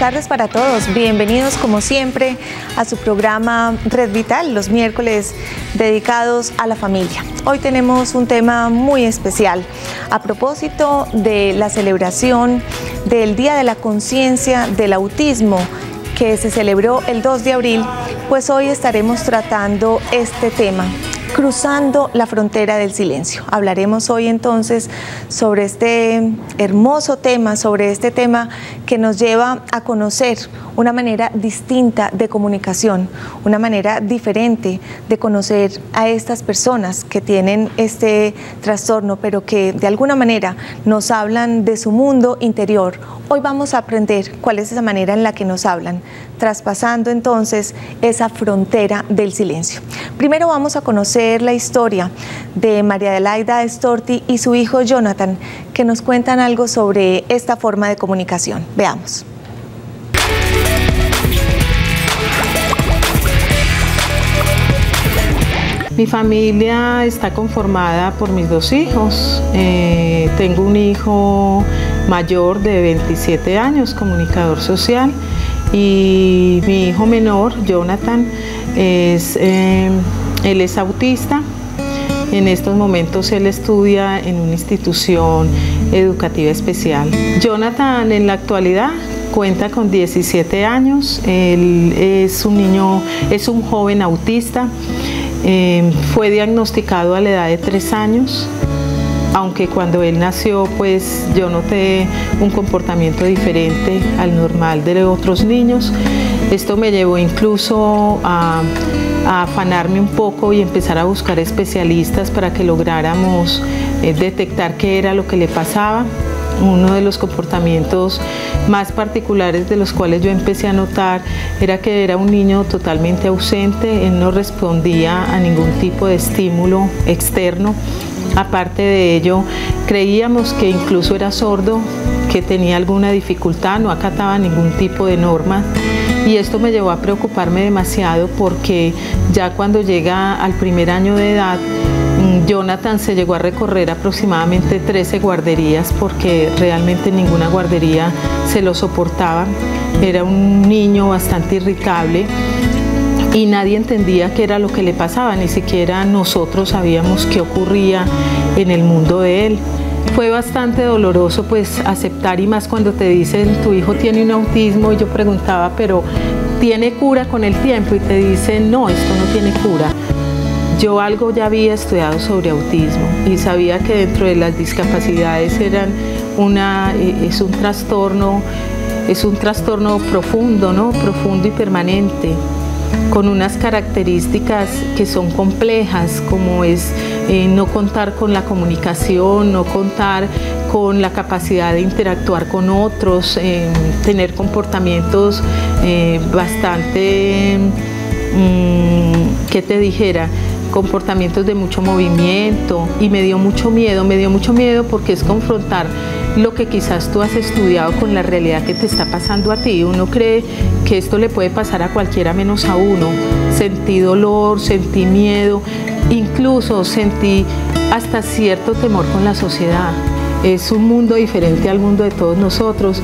tardes para todos. Bienvenidos como siempre a su programa Red Vital, los miércoles dedicados a la familia. Hoy tenemos un tema muy especial a propósito de la celebración del Día de la Conciencia del Autismo que se celebró el 2 de abril, pues hoy estaremos tratando este tema, cruzando la frontera del silencio. Hablaremos hoy entonces sobre este hermoso tema, sobre este tema que nos lleva a conocer una manera distinta de comunicación, una manera diferente de conocer a estas personas que tienen este trastorno, pero que de alguna manera nos hablan de su mundo interior. Hoy vamos a aprender cuál es esa manera en la que nos hablan, traspasando entonces esa frontera del silencio. Primero vamos a conocer la historia de María Adelaida Storti y su hijo Jonathan, que nos cuentan algo sobre esta forma de comunicación. Veamos. Mi familia está conformada por mis dos hijos. Tengo un hijo mayor de 27 años, comunicador social, y mi hijo menor, Jonathan, él es autista. En estos momentos él estudia en una institución educativa especial. Jonathan en la actualidad cuenta con 17 años, él es un joven autista. Fue diagnosticado a la edad de 3 años, aunque cuando él nació pues yo noté un comportamiento diferente al normal de otros niños. Esto me llevó incluso a afanarme un poco y empezar a buscar especialistas para que lográramos detectar qué era lo que le pasaba. Uno de los comportamientos más particulares de los cuales yo empecé a notar era que era un niño totalmente ausente. Él no respondía a ningún tipo de estímulo externo. Aparte de ello, creíamos que incluso era sordo, que tenía alguna dificultad, no acataba ningún tipo de norma. Y esto me llevó a preocuparme demasiado porque ya cuando llega al primer año de edad, Jonathan se llegó a recorrer aproximadamente 13 guarderías porque realmente ninguna guardería se lo soportaba. Era un niño bastante irritable y nadie entendía qué era lo que le pasaba, ni siquiera nosotros sabíamos qué ocurría en el mundo de él. Fue bastante doloroso pues aceptar, y más cuando te dicen tu hijo tiene un autismo, y yo preguntaba, pero ¿tiene cura con el tiempo? Y te dicen no, esto no tiene cura. Yo algo ya había estudiado sobre autismo y sabía que dentro de las discapacidades es un trastorno profundo, ¿no? Profundo y permanente, con unas características que son complejas, como es no contar con la comunicación, no contar con la capacidad de interactuar con otros, tener comportamientos bastante, ¿qué te dijera? Comportamientos de mucho movimiento, y me dio mucho miedo porque es confrontar lo que quizás tú has estudiado con la realidad que te está pasando a ti. Uno cree que esto le puede pasar a cualquiera menos a uno. Sentí dolor, sentí miedo, incluso sentí hasta cierto temor con la sociedad. Es un mundo diferente al mundo de todos nosotros,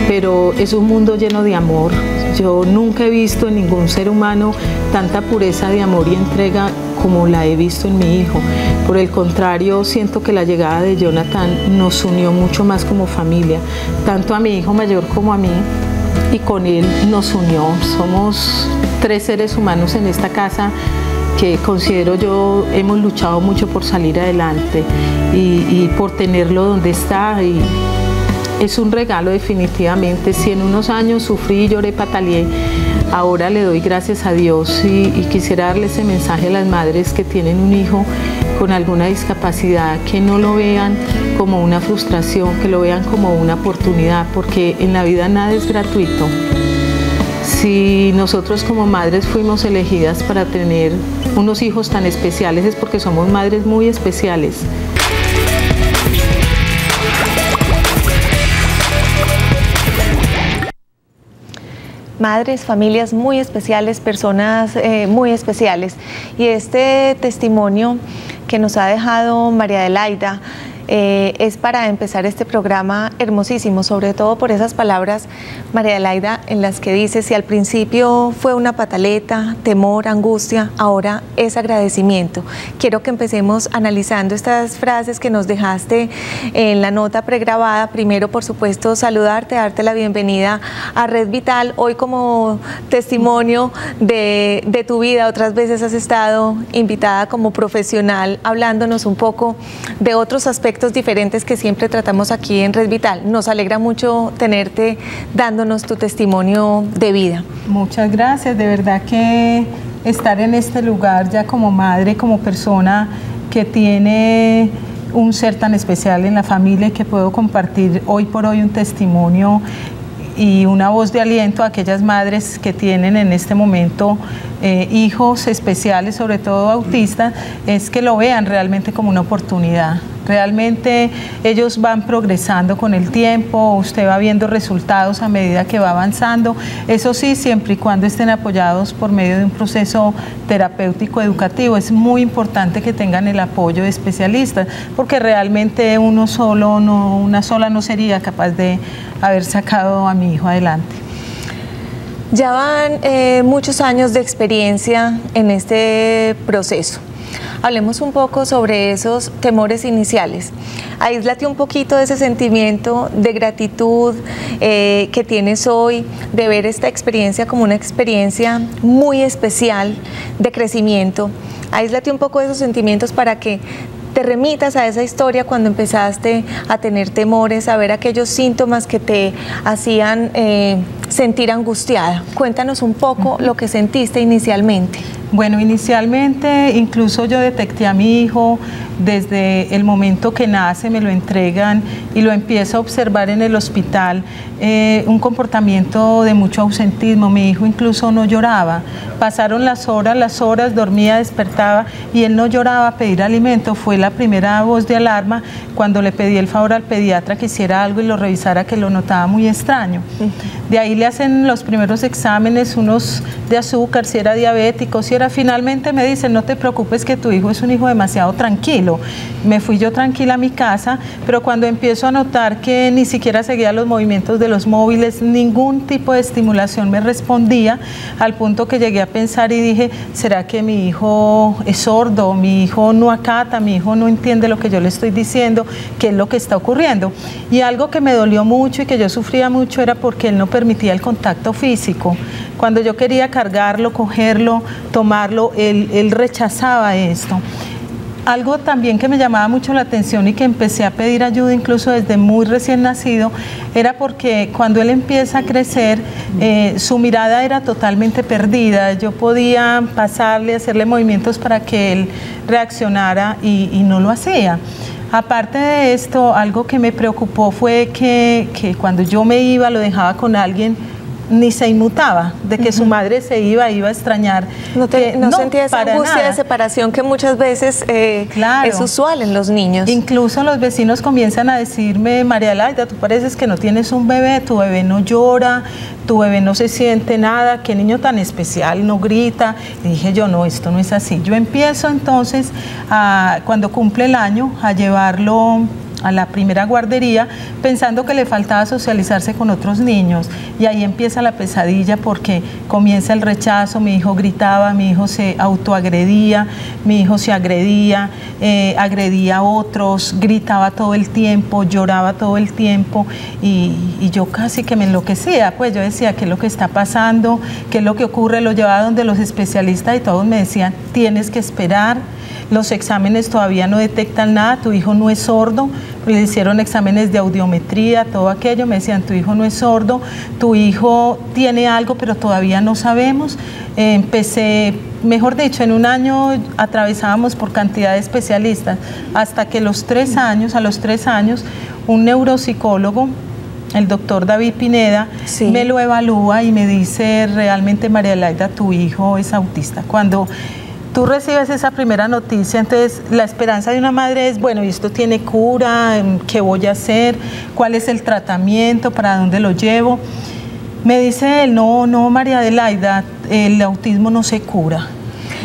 pero es un mundo lleno de amor. Yo nunca he visto en ningún ser humano tanta pureza de amor y entrega como la he visto en mi hijo. Por el contrario, siento que la llegada de Jonathan nos unió mucho más como familia, tanto a mi hijo mayor como a mí, y con él nos unió. Somos 3 seres humanos en esta casa que considero yo hemos luchado mucho por salir adelante y por tenerlo donde está. Y es un regalo definitivamente. Si en unos años sufrí, lloré, pataleé, ahora le doy gracias a Dios y quisiera darle ese mensaje a las madres que tienen un hijo con alguna discapacidad, que no lo vean como una frustración, que lo vean como una oportunidad, porque en la vida nada es gratuito. Si nosotros como madres fuimos elegidas para tener unos hijos tan especiales, es porque somos madres muy especiales. Madres, familias muy especiales, personas muy especiales. Y este testimonio que nos ha dejado María Adelaida es para empezar este programa hermosísimo, sobre todo por esas palabras. María Adelaida en las que dices, si al principio fue una pataleta, temor, angustia, ahora es agradecimiento. Quiero que empecemos analizando estas frases que nos dejaste en la nota pregrabada. Primero, por supuesto, saludarte, darte la bienvenida a Red Vital. Hoy como testimonio de tu vida, otras veces has estado invitada como profesional, hablándonos un poco de otros aspectos diferentes que siempre tratamos aquí en Red Vital. Nos alegra mucho tenerte dándonos tu testimonio de vida. Muchas gracias, de verdad que estar en este lugar ya como madre, como persona que tiene un ser tan especial en la familia y que puedo compartir hoy por hoy un testimonio y una voz de aliento a aquellas madres que tienen en este momento hijos especiales, sobre todo autistas, es que lo vean realmente como una oportunidad. Realmente ellos van progresando con el tiempo, usted va viendo resultados a medida que va avanzando, eso sí, siempre y cuando estén apoyados por medio de un proceso terapéutico educativo. Es muy importante que tengan el apoyo de especialistas, porque realmente una sola no sería capaz de haber sacado a mi hijo adelante. Ya van muchos años de experiencia en este proceso. Hablemos un poco sobre esos temores iniciales. Aíslate un poquito de ese sentimiento de gratitud que tienes hoy, de ver esta experiencia como una experiencia muy especial de crecimiento. Aíslate un poco de esos sentimientos para que te remitas a esa historia cuando empezaste a tener temores, a ver aquellos síntomas que te hacían sentir angustiada. Cuéntanos un poco lo que sentiste inicialmente. Bueno, inicialmente incluso yo detecté a mi hijo desde el momento que nace, me lo entregan y lo empiezo a observar en el hospital, un comportamiento de mucho ausentismo. Mi hijo incluso no lloraba, pasaron las horas, dormía, despertaba y él no lloraba a pedir alimento. Fue la primera voz de alarma cuando le pedí el favor al pediatra que hiciera algo y lo revisara, que lo notaba muy extraño. De ahí le hacen los primeros exámenes, unos de azúcar, si era diabético, si era. Finalmente me dicen, no te preocupes que tu hijo es un hijo demasiado tranquilo. Me fui yo tranquila a mi casa, pero cuando empiezo a notar que ni siquiera seguía los movimientos de los móviles, ningún tipo de estimulación me respondía, al punto que llegué a pensar y dije, ¿será que mi hijo es sordo? Mi hijo no acata, mi hijo no entiende lo que yo le estoy diciendo, qué es lo que está ocurriendo. Y algo que me dolió mucho y que yo sufría mucho era porque él no permitía el contacto físico. Cuando yo quería cargarlo, cogerlo, tomarlo, él rechazaba esto. Algo también que me llamaba mucho la atención y que empecé a pedir ayuda incluso desde muy recién nacido, era porque cuando él empieza a crecer, su mirada era totalmente perdida. Yo podía pasarle, hacerle movimientos para que él reaccionara y no lo hacía. Aparte de esto, algo que me preocupó fue que cuando yo me iba, lo dejaba con alguien, ni se inmutaba, de que su madre se iba a extrañar. No sentía esa angustia de separación que muchas veces claro, es usual en los niños. Incluso los vecinos comienzan a decirme, María Adelaida, tú pareces que no tienes un bebé, tu bebé no llora, tu bebé no se siente nada, qué niño tan especial, no grita. Y dije yo, no, esto no es así. Yo empiezo entonces, cuando cumple el año, a llevarlo a la primera guardería, pensando que le faltaba socializarse con otros niños, y ahí empieza la pesadilla porque comienza el rechazo. Mi hijo gritaba, mi hijo se autoagredía, mi hijo se agredía, agredía a otros, gritaba todo el tiempo, lloraba todo el tiempo, y yo casi que me enloquecía. Pues yo decía, ¿qué es lo que está pasando? ¿Qué es lo que ocurre? Lo llevaba donde los especialistas y todos me decían, tienes que esperar, los exámenes todavía no detectan nada, tu hijo no es sordo. Le hicieron exámenes de audiometría, todo aquello, me decían, tu hijo no es sordo, tu hijo tiene algo, pero todavía no sabemos. Empecé, mejor dicho, en un año atravesábamos por cantidad de especialistas, hasta que a los 3 años, un neuropsicólogo, el doctor David Pineda, sí, me lo evalúa y me dice, realmente, María Adelaida, tu hijo es autista. Cuando tú recibes esa primera noticia, entonces la esperanza de una madre es, bueno, ¿y esto tiene cura? ¿Qué voy a hacer? ¿Cuál es el tratamiento? ¿Para dónde lo llevo? Me dice él, no, María Adelaida, el autismo no se cura.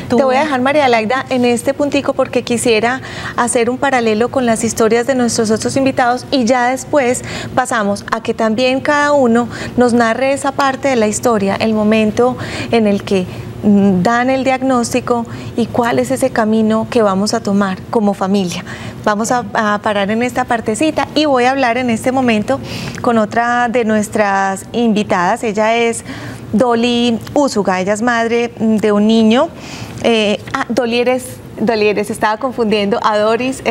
Te voy a dejar, María Adelaida, en este puntico porque quisiera hacer un paralelo con las historias de nuestros otros invitados y ya después pasamos a que también cada uno nos narre esa parte de la historia, el momento en el que dan el diagnóstico y cuál es ese camino que vamos a tomar como familia. Vamos a parar en esta partecita y voy a hablar en este momento con otra de nuestras invitadas. Ella es Dolly Úsuga, ella es madre de un niño. Dolly estaba confundiendo a Doris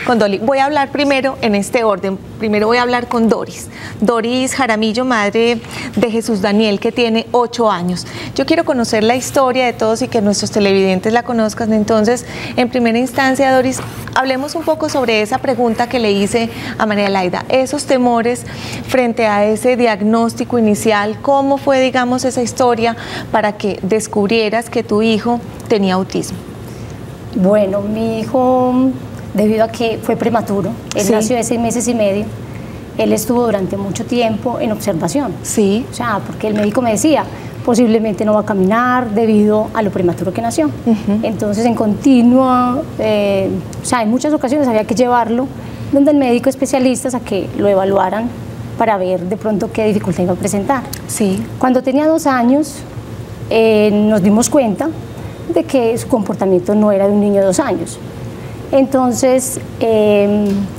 con Dolly. Voy a hablar primero en este orden. Primero voy a hablar con Doris. Doris Jaramillo, madre de Jesús Daniel, que tiene 8 años. Yo quiero conocer la historia de todos y que nuestros televidentes la conozcan. Entonces, en primera instancia, Doris, hablemos un poco sobre esa pregunta que le hice a María Adelaida. Esos temores frente a ese diagnóstico inicial, ¿cómo fue, digamos, esa historia para que descubrieras que tu hijo tenía autismo? Bueno, mi hijo, debido a que fue prematuro, él nació de 6 meses y medio, él estuvo durante mucho tiempo en observación. Sí. O sea, porque el médico me decía, posiblemente no va a caminar debido a lo prematuro que nació. Entonces, en continua, o sea, en muchas ocasiones había que llevarlo donde el médico especialistas a que lo evaluaran para ver de pronto qué dificultad iba a presentar. Sí. Cuando tenía 2 años, nos dimos cuenta de que su comportamiento no era de un niño de 2 años. Entonces,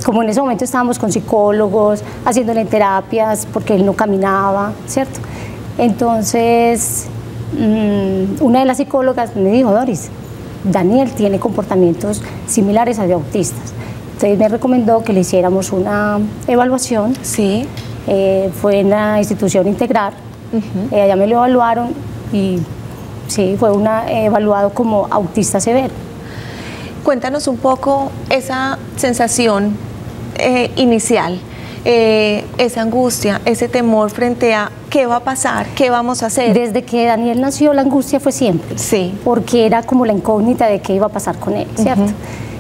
como en ese momento estábamos con psicólogos, haciéndole terapias porque él no caminaba, ¿cierto? Entonces, una de las psicólogas me dijo, Doris, Daniel tiene comportamientos similares a de autistas. Entonces me recomendó que le hiciéramos una evaluación. Sí. Fue en la institución Integrar, allá me lo evaluaron y sí, fue evaluado como autista severo. Cuéntanos un poco esa sensación inicial, esa angustia, ese temor frente a qué va a pasar, qué vamos a hacer. Desde que Daniel nació, la angustia fue siempre. Sí. Porque era como la incógnita de qué iba a pasar con él, ¿cierto?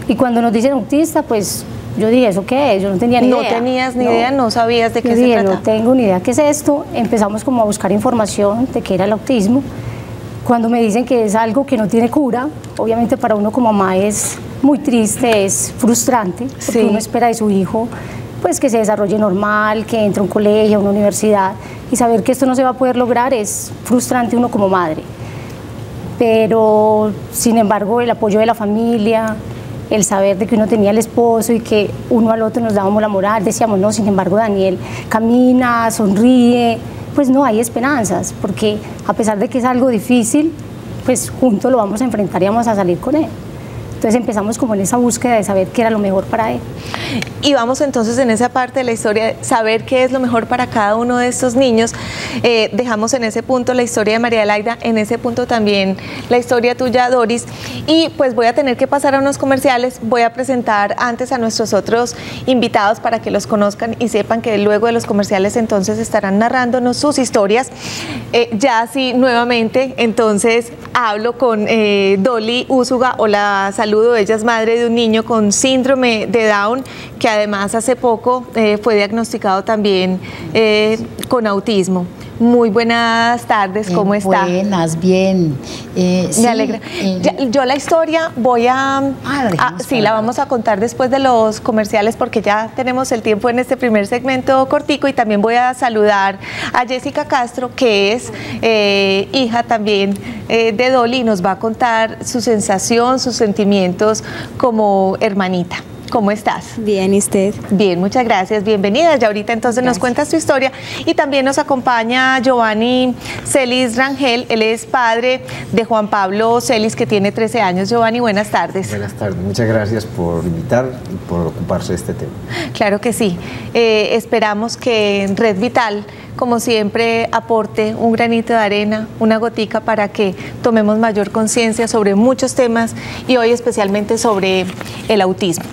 Y cuando nos dicen autista, pues yo dije, ¿eso qué es? Yo no tenía ni idea. No tenías ni idea, no sabías de qué se trataba. No tengo ni idea qué es esto. Empezamos como a buscar información de qué era el autismo. Cuando me dicen que es algo que no tiene cura, obviamente para uno como mamá es muy triste, es frustrante, porque uno espera de su hijo pues que se desarrolle normal, que entre a un colegio, a una universidad, y saber que esto no se va a poder lograr es frustrante uno como madre. Pero, sin embargo, el apoyo de la familia, el saber de que uno tenía el esposo y que uno al otro nos dábamos la moral, decíamos, no, sin embargo, Daniel camina, sonríe, pues no, hay esperanzas, porque a pesar de que es algo difícil, pues juntos lo vamos a enfrentar y vamos a salir con él. Entonces empezamos como en esa búsqueda de saber qué era lo mejor para él. Y vamos entonces en esa parte de la historia, de saber qué es lo mejor para cada uno de estos niños. Dejamos en ese punto la historia de María Adelaida, en ese punto también la historia tuya, Doris. Y pues voy a tener que pasar a unos comerciales. Voy a presentar antes a nuestros otros invitados para que los conozcan y sepan que luego de los comerciales entonces estarán narrándonos sus historias. Ya así nuevamente, entonces hablo con Dolly Úsuga. Hola, saludo. Ella es madre de un niño con síndrome de Down, que además hace poco fue diagnosticado también con autismo. Muy buenas tardes, ¿cómo está? Buenas, bien. Me alegra. Yo la historia voy sí, la vamos a contar después de los comerciales porque ya tenemos el tiempo en este primer segmento cortico, y también voy a saludar a Jessica Castro, que es hija también de Dolly, y nos va a contar su sensación, sus sentimientos como hermanita. ¿Cómo estás? Bien, ¿y usted? Bien, muchas gracias, bienvenida. Ya ahorita entonces nos cuentas tu historia, y también nos acompaña Giovanni Celis Rangel. Él es padre de Juan Pablo Celis, que tiene 13 años. Giovanni, buenas tardes. Buenas tardes, muchas gracias por invitar y por ocuparse de este tema. Claro que sí. Esperamos que Red Vital, como siempre, aporte un granito de arena, una gotica, para que tomemos mayor conciencia sobre muchos temas, y hoy especialmente sobre el autismo.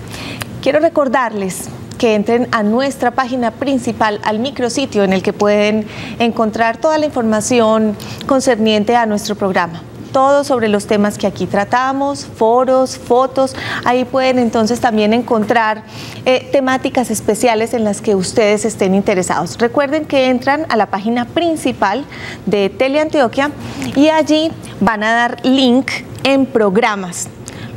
Quiero recordarles que entren a nuestra página principal, al micrositio en el que pueden encontrar toda la información concerniente a nuestro programa. Todo sobre los temas que aquí tratamos, foros, fotos. Ahí pueden entonces también encontrar temáticas especiales en las que ustedes estén interesados. Recuerden que entran a la página principal de Teleantioquia y allí van a dar link en programas,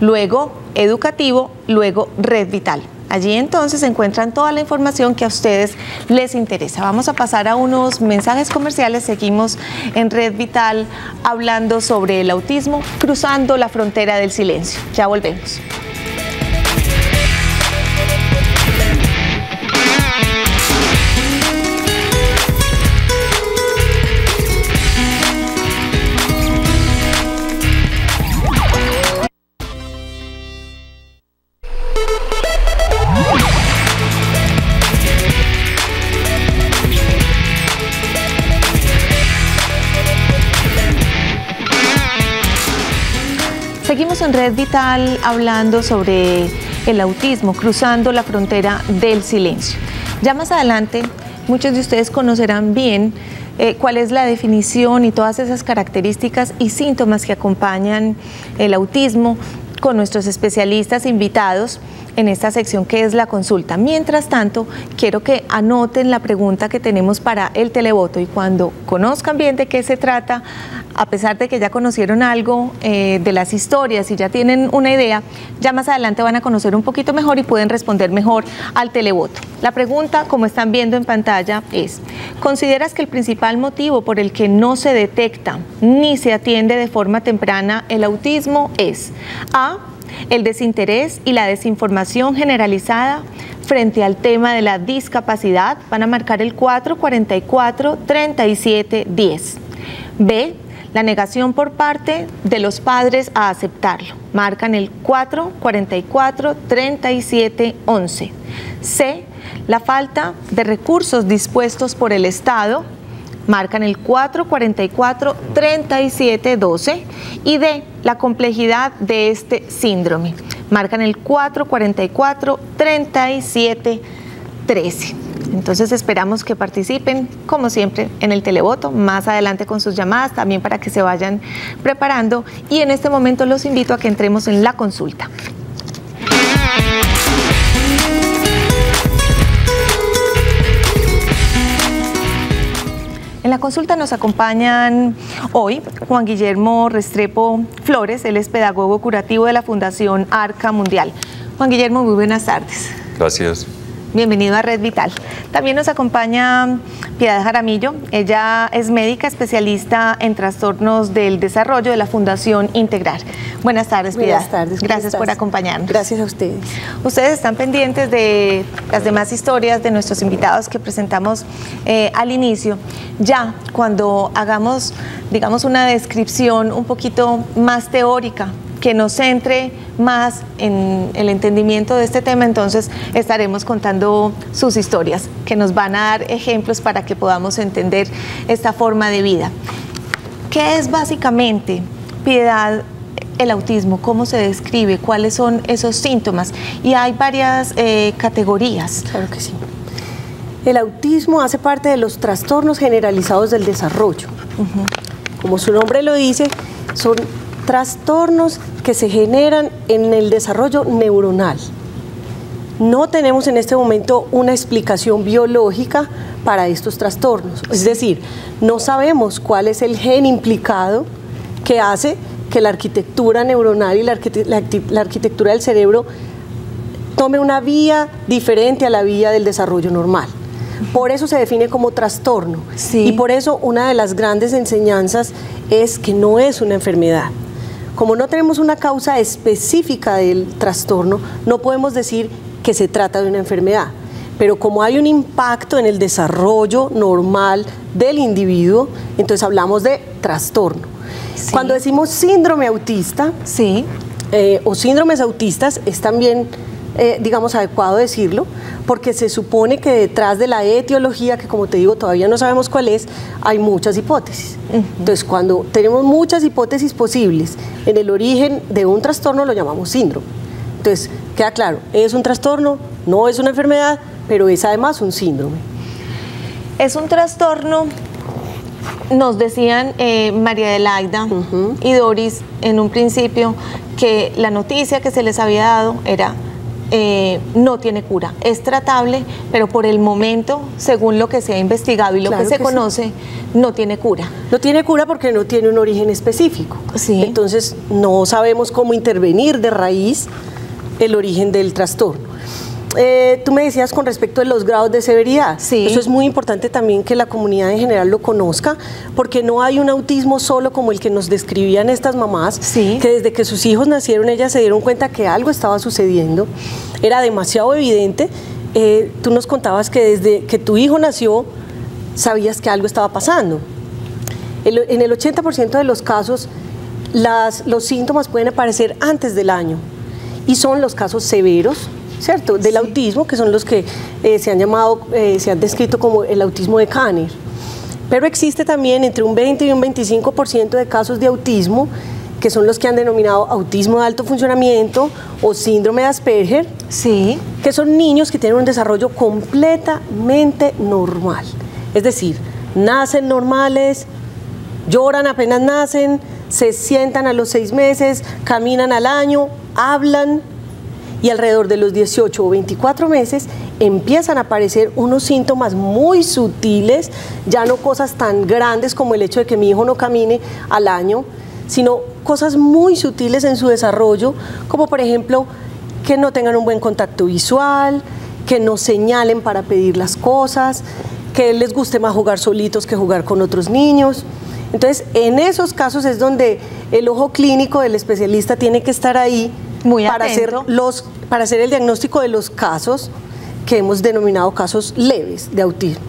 luego educativo, luego Red Vital. Allí entonces se encuentran toda la información que a ustedes les interesa. Vamos a pasar a unos mensajes comerciales. Seguimos en Red Vital hablando sobre el autismo, cruzando la frontera del silencio. Ya volvemos. Seguimos en Red Vital hablando sobre el autismo, cruzando la frontera del silencio. Ya más adelante, muchos de ustedes conocerán bien cuál es la definición y todas esas características y síntomas que acompañan el autismo con nuestros especialistas invitados en esta sección que es la consulta. Mientras tanto, quiero que anoten la pregunta que tenemos para el televoto y cuando conozcan bien de qué se trata, a pesar de que ya conocieron algo de las historias y ya tienen una idea, ya más adelante van a conocer un poquito mejor y pueden responder mejor al televoto. La pregunta, como están viendo en pantalla, es: ¿consideras que el principal motivo por el que no se detecta ni se atiende de forma temprana el autismo es A, el desinterés y la desinformación generalizada frente al tema de la discapacidad? Van a marcar el 444-3710. B, la negación por parte de los padres a aceptarlo. Marcan el 444-3711. C, la falta de recursos dispuestos por el Estado. Marcan el 444-3712. Y D, la complejidad de este síndrome. Marcan el 444-3713. Entonces esperamos que participen, como siempre, en el televoto, más adelante con sus llamadas, también para que se vayan preparando. Y en este momento los invito a que entremos en la consulta. En la consulta nos acompañan hoy Juan Guillermo Restrepo Flores, él es pedagogo curativo de la Fundación Arca Mundial. Juan Guillermo, muy buenas tardes. Gracias. Bienvenido a Red Vital. También nos acompaña Piedad Jaramillo. Ella es médica especialista en trastornos del desarrollo de la Fundación Integrar. Buenas tardes, Piedad. Buenas tardes. Gracias por acompañarnos. Gracias a ustedes. Ustedes están pendientes de las demás historias de nuestros invitados que presentamos al inicio. Ya cuando hagamos, digamos, una descripción un poquito más teórica, que nos centre más en el entendimiento de este tema, entonces estaremos contando sus historias, que nos van a dar ejemplos para que podamos entender esta forma de vida. ¿Qué es básicamente, Piedad, el autismo? ¿Cómo se describe? ¿Cuáles son esos síntomas? Y hay varias categorías. Claro que sí. El autismo hace parte de los trastornos generalizados del desarrollo. Como su nombre lo dice, son trastornos que se generan en el desarrollo neuronal. No tenemos en este momento una explicación biológica para estos trastornos. Es decir, no sabemos cuál es el gen implicado que hace que la arquitectura neuronal y la arquitectura del cerebro tome una vía diferente a la vía del desarrollo normal. Por eso se define como trastorno. Sí. Y por eso una de las grandes enseñanzas es que no es una enfermedad. Como no tenemos una causa específica del trastorno, no podemos decir que se trata de una enfermedad. Pero como hay un impacto en el desarrollo normal del individuo, entonces hablamos de trastorno. Sí. Cuando decimos síndrome autista, sí, o síndromes autistas, es también, digamos, adecuado decirlo, porque se supone que detrás de la etiología, que como te digo, todavía no sabemos cuál es, hay muchas hipótesis. Entonces, cuando tenemos muchas hipótesis posibles en el origen de un trastorno, lo llamamos síndrome. Entonces, queda claro, es un trastorno, no es una enfermedad, pero es además un síndrome. Es un trastorno, nos decían María Adelaida y Doris en un principio, que la noticia que se les había dado era no tiene cura. Es tratable, pero por el momento, según lo que se ha investigado y lo que se conoce, no tiene cura. No tiene cura porque no tiene un origen específico. Sí. Entonces, no sabemos cómo intervenir de raíz el origen del trastorno. Tú me decías con respecto a los grados de severidad. Sí. Eso es muy importante también que la comunidad en general lo conozca, porque no hay un autismo solo como el que nos describían estas mamás, sí, que desde que sus hijos nacieron ellas se dieron cuenta que algo estaba sucediendo. Era demasiado evidente. Tú nos contabas que desde que tu hijo nació sabías que algo estaba pasando. En el 80% de los casos los síntomas pueden aparecer antes del año y son los casos severos, ¿cierto?, del autismo, que son los que se han descrito como el autismo de Kanner. Pero existe también entre un 20 y un 25% de casos de autismo, que son los que han denominado autismo de alto funcionamiento o síndrome de Asperger, sí, que son niños que tienen un desarrollo completamente normal. Es decir, nacen normales, lloran apenas nacen, se sientan a los 6 meses, caminan al año, hablan, y alrededor de los 18 o 24 meses empiezan a aparecer unos síntomas muy sutiles, ya no cosas tan grandes como el hecho de que mi hijo no camine al año, sino cosas muy sutiles en su desarrollo, como por ejemplo que no tengan un buen contacto visual, que no señalen para pedir las cosas, que les guste más jugar solitos que jugar con otros niños. Entonces, en esos casos es donde el ojo clínico del especialista tiene que estar ahí para hacer el diagnóstico de los casos que hemos denominado casos leves de autismo.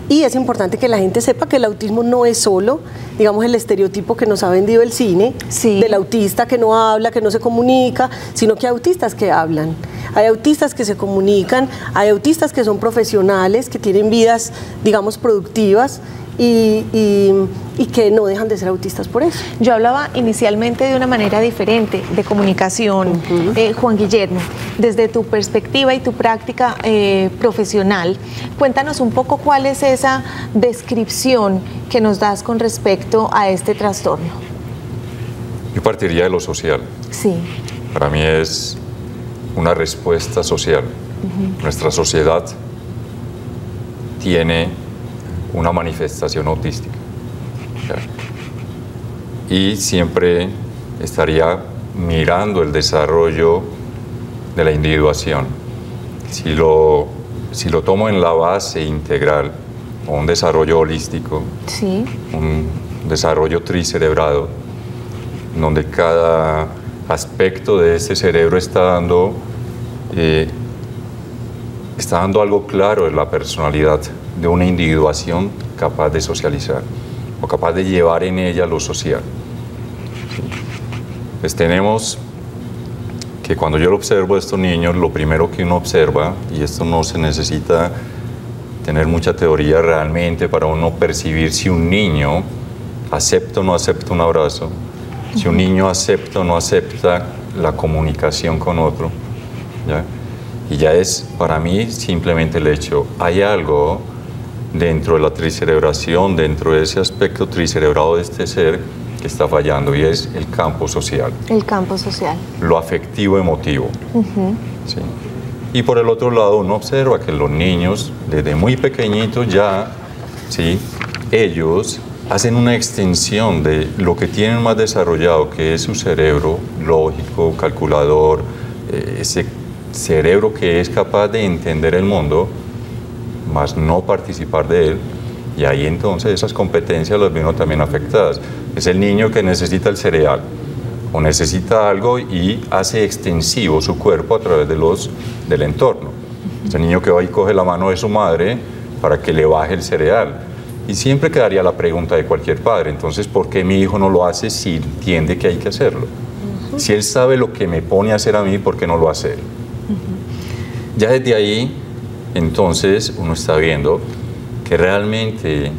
Y es importante que la gente sepa que el autismo no es solo, digamos, el estereotipo que nos ha vendido el cine, sí, del autista que no habla, que no se comunica, sino que hay autistas que hablan, hay autistas que se comunican, hay autistas que son profesionales, que tienen vidas, digamos, productivas, y que no dejan de ser autistas por eso. Yo hablaba inicialmente de una manera diferente de comunicación. Juan Guillermo, desde tu perspectiva y tu práctica profesional, cuéntanos un poco cuál es esa descripción que nos das con respecto a este trastorno. Yo partiría de lo social. Sí. Para mí es una respuesta social. Nuestra sociedad tiene una manifestación autística. Y siempre estaría mirando el desarrollo de la individuación. Si lo tomo en la base integral, o un desarrollo holístico, sí, un desarrollo tricerebrado, donde cada aspecto de ese cerebro está dando algo claro en la personalidad de una individuación capaz de socializar o capaz de llevar en ella lo social. Pues tenemos que cuando yo lo observo a estos niños, lo primero que uno observa, y esto no se necesita tener mucha teoría realmente para uno percibir si un niño acepta o no acepta un abrazo, si un niño acepta o no acepta la comunicación con otro, ¿ya? Y ya es para mí simplemente el hecho, hay algo dentro de la tricerebración, dentro de ese aspecto tricerebrado de este ser que está fallando, y es el campo social. El campo social. Lo afectivo emotivo. ¿Sí? Y por el otro lado uno observa que los niños desde muy pequeñitos ya, ¿sí?, ellos hacen una extensión de lo que tienen más desarrollado, que es su cerebro lógico, calculador, ese cerebro que es capaz de entender el mundo, más no participar de él, y ahí entonces esas competencias las veo también afectadas. Es el niño que necesita el cereal, o necesita algo y hace extensivo su cuerpo a través del entorno. Es el niño que va y coge la mano de su madre para que le baje el cereal. Y siempre quedaría la pregunta de cualquier padre, entonces, ¿por qué mi hijo no lo hace si entiende que hay que hacerlo? Si él sabe lo que me pone a hacer a mí, ¿por qué no lo hace él? Ya desde ahí, entonces, uno está viendo que realmente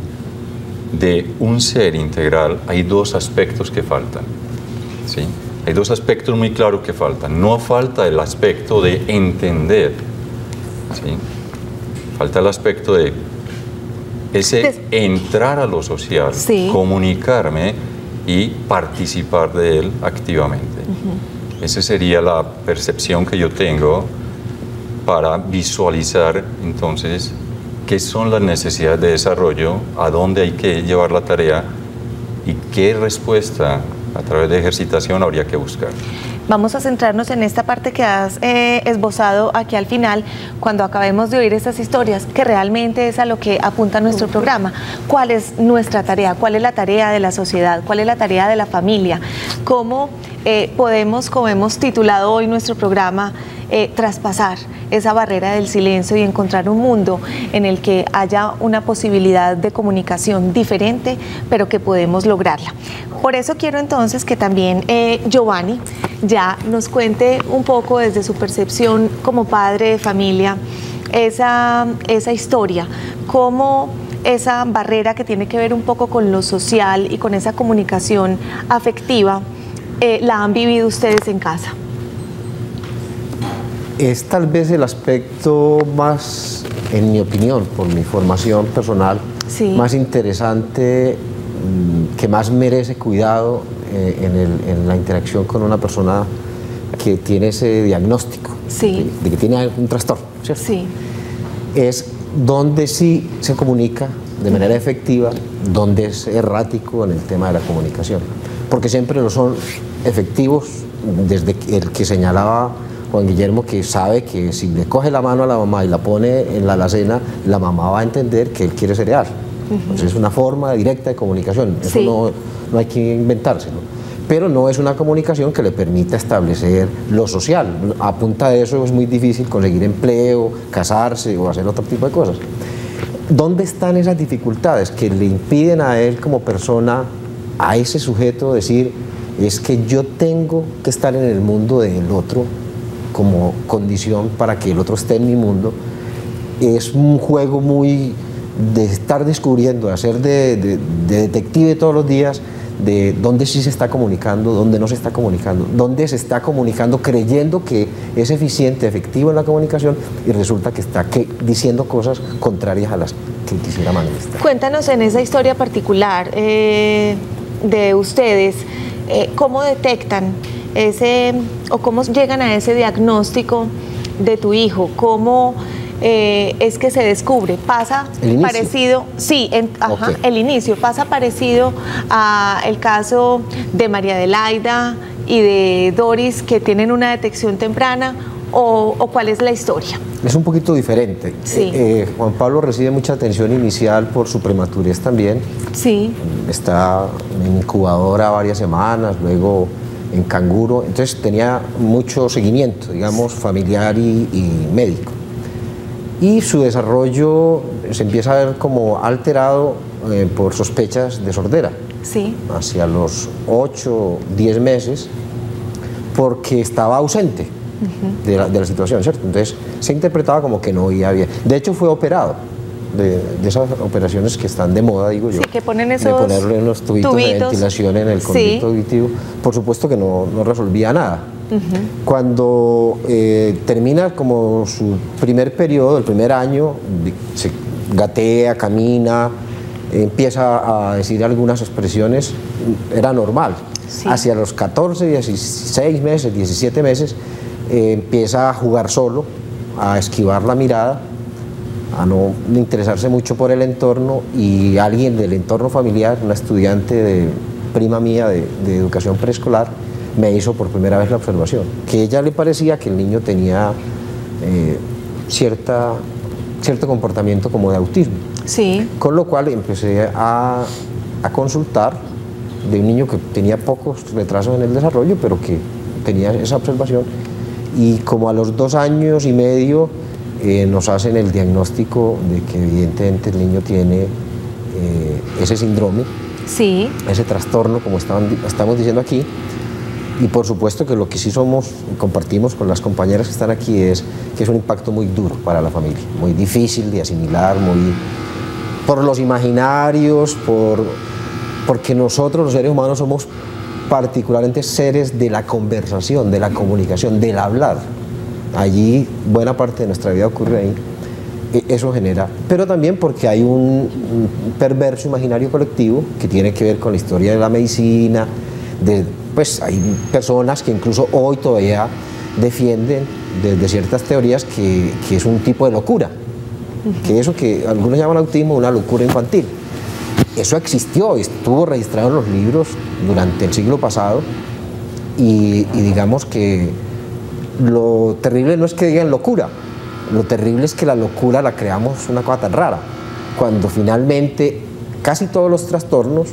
de un ser integral hay dos aspectos que faltan, ¿sí? Hay dos aspectos muy claros que faltan. No falta el aspecto de entender, ¿sí? Falta el aspecto de ese entrar a lo social, sí, comunicarme y participar de él activamente. Esa sería la percepción que yo tengo para visualizar entonces qué son las necesidades de desarrollo, a dónde hay que llevar la tarea y qué respuesta a través de ejercitación habría que buscar. Vamos a centrarnos en esta parte que has esbozado aquí al final, cuando acabemos de oír estas historias, que realmente es a lo que apunta nuestro programa. ¿Cuál es nuestra tarea? ¿Cuál es la tarea de la sociedad? ¿Cuál es la tarea de la familia? ¿Cómo podemos, como hemos titulado hoy nuestro programa, traspasar esa barrera del silencio y encontrar un mundo en el que haya una posibilidad de comunicación diferente, pero que podemos lograrla? Por eso quiero entonces que también Giovanni ya nos cuente un poco desde su percepción como padre de familia esa historia, cómo esa barrera que tiene que ver un poco con lo social y con esa comunicación afectiva la han vivido ustedes en casa. Es tal vez el aspecto más, en mi opinión, por mi formación personal, sí, más interesante, que más merece cuidado en la interacción con una persona que tiene ese diagnóstico, sí, de que tiene algún trastorno, ¿cierto? Sí. Es donde sí se comunica de manera efectiva, donde es errático en el tema de la comunicación, porque siempre no son efectivos, desde el que señalaba Juan Guillermo, que sabe que si le coge la mano a la mamá y la pone en la alacena, la mamá va a entender que él quiere cereal. Entonces es una forma directa de comunicación, eso sí, no hay que inventárselo. Pero no es una comunicación que le permita establecer lo social. A punta de eso es muy difícil conseguir empleo, casarse o hacer otro tipo de cosas. ¿Dónde están esas dificultades que le impiden a él como persona, a ese sujeto, decir, es que yo tengo que estar en el mundo del otro como condición para que el otro esté en mi mundo? Es un juego muy de estar descubriendo, de hacer de detective todos los días, de dónde sí se está comunicando, dónde no se está comunicando, dónde se está comunicando creyendo que es eficiente, efectivo en la comunicación, y resulta que está diciendo cosas contrarias a las que quisiera manifestar. Cuéntanos en esa historia particular de ustedes, cómo detectan o cómo llegan a ese diagnóstico de tu hijo, cómo es que se descubre, pasa parecido, sí, Okay. El inicio pasa parecido a el caso de María Adelaida y de Doris, que tienen una detección temprana, o cuál es la historia. Es un poquito diferente. Sí. Juan Pablo recibe mucha atención inicial por su prematurez también. Sí. Está en incubadora varias semanas, luego en canguro, entonces tenía mucho seguimiento, digamos, familiar y médico. Y su desarrollo se empieza a ver como alterado por sospechas de sordera. Sí. Hacia los 8 o 10 meses, porque estaba ausente de la situación, ¿cierto? Entonces se interpretaba como que no oía bien. De hecho fue operado, de esas operaciones que están de moda, digo yo. Sí, que ponen esos de ponerle unos tubitos de ventilación en el conducto auditivo. Por supuesto que no resolvía nada. Cuando termina como su primer periodo, el primer año, se gatea, camina, empieza a decir algunas expresiones, era normal. Sí. Hacia los 14, 16 meses, 17 meses, empieza a jugar solo, a esquivar la mirada, a no interesarse mucho por el entorno, y alguien del entorno familiar, una estudiante de prima mía de educación preescolar, me hizo por primera vez la observación, que a ella le parecía que el niño tenía cierto comportamiento como de autismo. Sí. Con lo cual empecé a consultar de un niño que tenía pocos retrasos en el desarrollo, pero que tenía esa observación, y como a los 2 años y medio nos hacen el diagnóstico de que evidentemente el niño tiene ese síndrome, sí, ese trastorno, como estamos diciendo aquí. Y por supuesto que lo que sí somos, compartimos con las compañeras que están aquí, es que es un impacto muy duro para la familia, muy difícil de asimilar, por los imaginarios, porque nosotros los seres humanos somos particularmente seres de la conversación, de la comunicación, del hablar. Allí buena parte de nuestra vida ocurre ahí. Eso genera, pero también porque hay un perverso imaginario colectivo que tiene que ver con la historia de la medicina, pues hay personas que incluso hoy todavía defienden desde ciertas teorías que es un tipo de locura, que eso que algunos llaman autismo, una locura infantil. Eso existió, estuvo registrado en los libros durante el siglo pasado y digamos que lo terrible no es que digan locura, lo terrible es que la locura la creamos una cosa tan rara, cuando finalmente casi todos los trastornos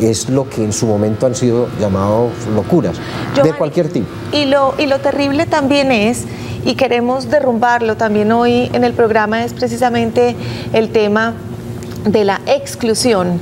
es lo que en su momento han sido llamados locuras, de cualquier tipo. Y lo terrible también es, y queremos derrumbarlo también hoy en el programa, es precisamente el tema de la exclusión,